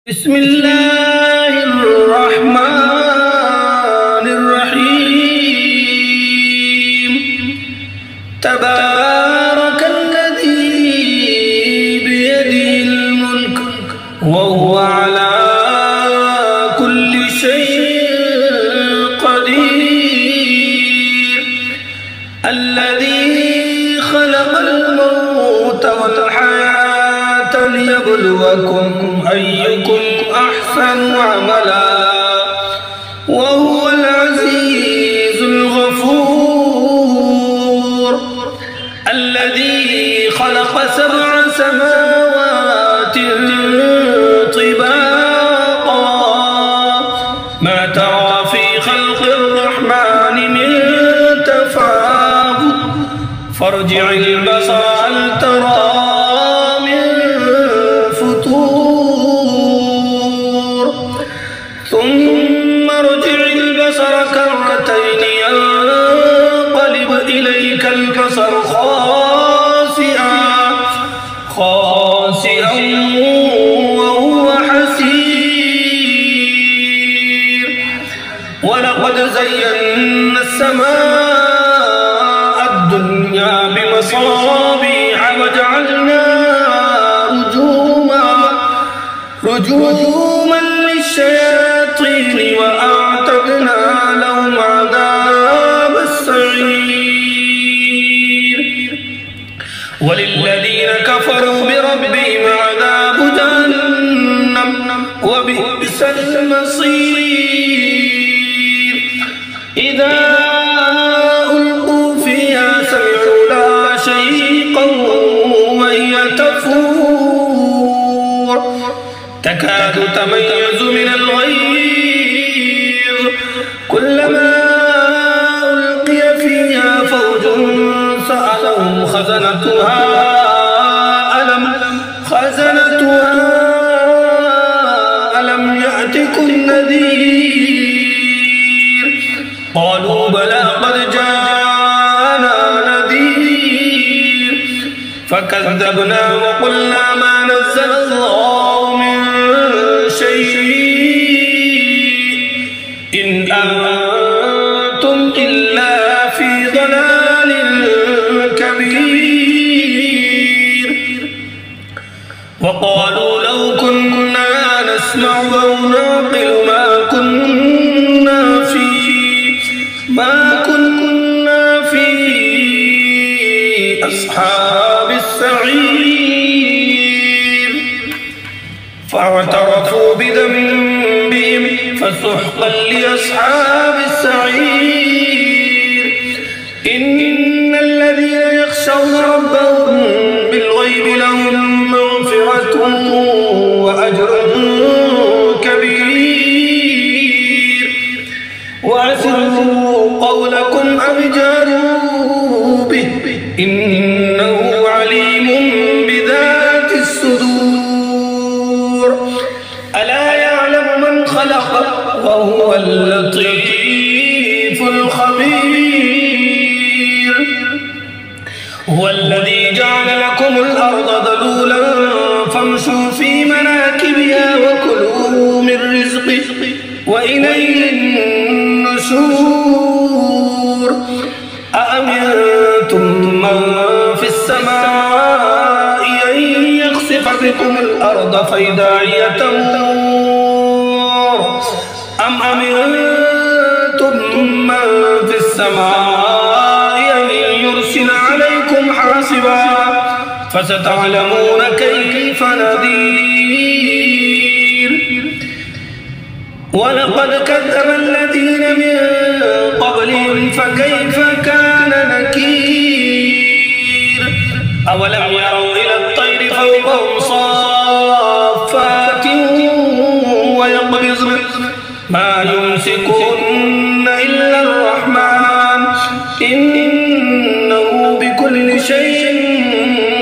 بسم الله الرحمن الرحيم. تبارك الذي بيده الملك وهو على كل شيء قدير. الذي خلق الموت والحياة ليبلوكم أيكم أحسن عملا وهو العزيز الغفور. الذي خلق 7 سماوات طباقا ما ترى في خلق الرحمن من تفاوت فارجع البصر هل ترى ثم ارجع البصر كرتين ينقلب إليك البصر خاسئا وهو حسير. ولقد زينا السماء الدنيا بمصابيح وجعلناها رجوما للشياطين وأعتدنا لهم عذاب السعير. وللذين كفروا بربهم عذاب جهنم وبئس المصير. إذا ألقوا فيها سمعوا لها شهيقا وهي تفور تكاد تميز من الغيظ كلما ألقي فيها فوج سألهم خزنتها ألم يأتكم نذير قالوا بلى قد جاءنا نذير فكذبنا وقلنا ما نزل الله من شيء إن أنتم إلا في ضلال كبير. وقالوا لو كنا نسمع أو نعقل ما كنا في أصحاب السعير. فاعترفوا بذنبهم فسحقا لأصحاب السعير. إن الذين يخشون ربهم بالغيب لهم مغفرة وأجر كبير. وأسروا قولكم أو جاروا به إنه عليم بذات الصدور. ألا يعلم من خلق وهو اللطيف الخبير. هو الذي جعل لكم الأرض ذلولا فامشوا في مناكبها وكلوا من رزقه وإليه النشور. أأمنتم من في السماء أن يخسف بكم الأرض فإذا هي تمور أم أمنتم من في السماء أن يرسل عليكم حاصبا فستعلمون كيف نذير. ولقد كذب الذين من قبلهم فكيف كان نكير. أولم يروا إلى الطير فوقهم صافات ويقبضن ما يمسكن إلا الرحمن إنه بكل شيء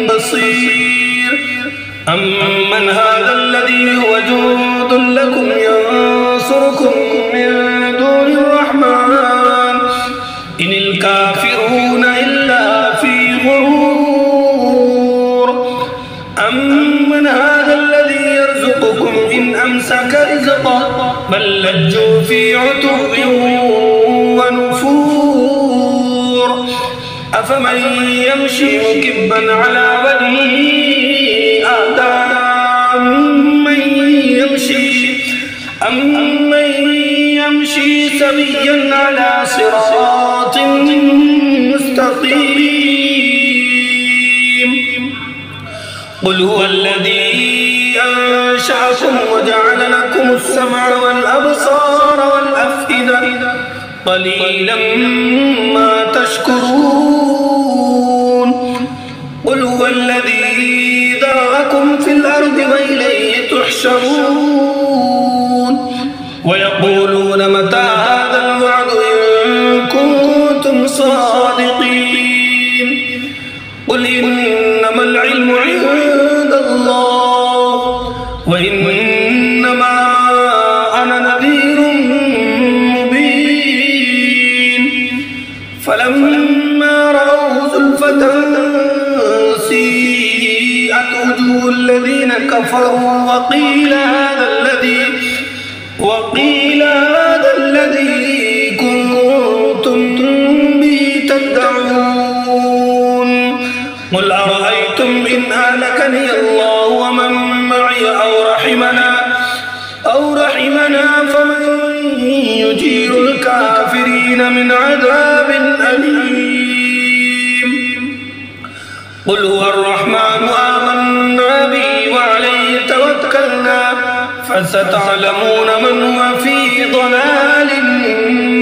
بصير. أمن هذا الذي هو جند لكم ينصركم من دون الرحمن إن الكافرون إلا في غرور. أمن هذا الذي يرزقكم إن أمسك رزقه بل لجوا في عتو ونفور أفمن يمشي مكبا على وجهه أهدى أمن يمشي سويا على صراط مستقيم قل هو الذي أنشأكم وجعل لكم السمع والأبصار والأفئدة قليلا ما تشكرون قل هو الذي ذرأكم في الأرض وإليه تحشرون ويقولون متى هذا الوعد إن كنتم صادقين قل إنما العلم عند الله وإنما أنا نذير مبين فلما رأوا زلفة سيئت وجوه الذين كفروا وقيل هذا الذي كنتم به تدعون قل أرأيتم إن أهلكني الله ومن معي أو رحمنا فمن يجير الكافرين من عذاب أليم قل هو الرحمن آمنا به وعليه توكلنا فستعلمون من هو في ضلال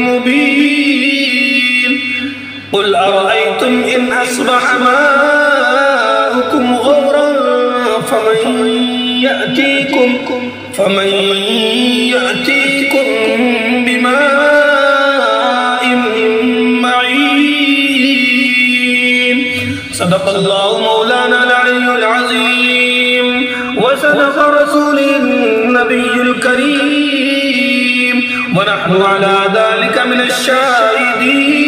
مبين قل أرأيتم إن أصبح ماؤكم غورا فمن يأتيكم بماء معين صدق الله مولانا العلي العظيم وصدق رسوله النبي الكريم ونحن على ذلك من الشاهدين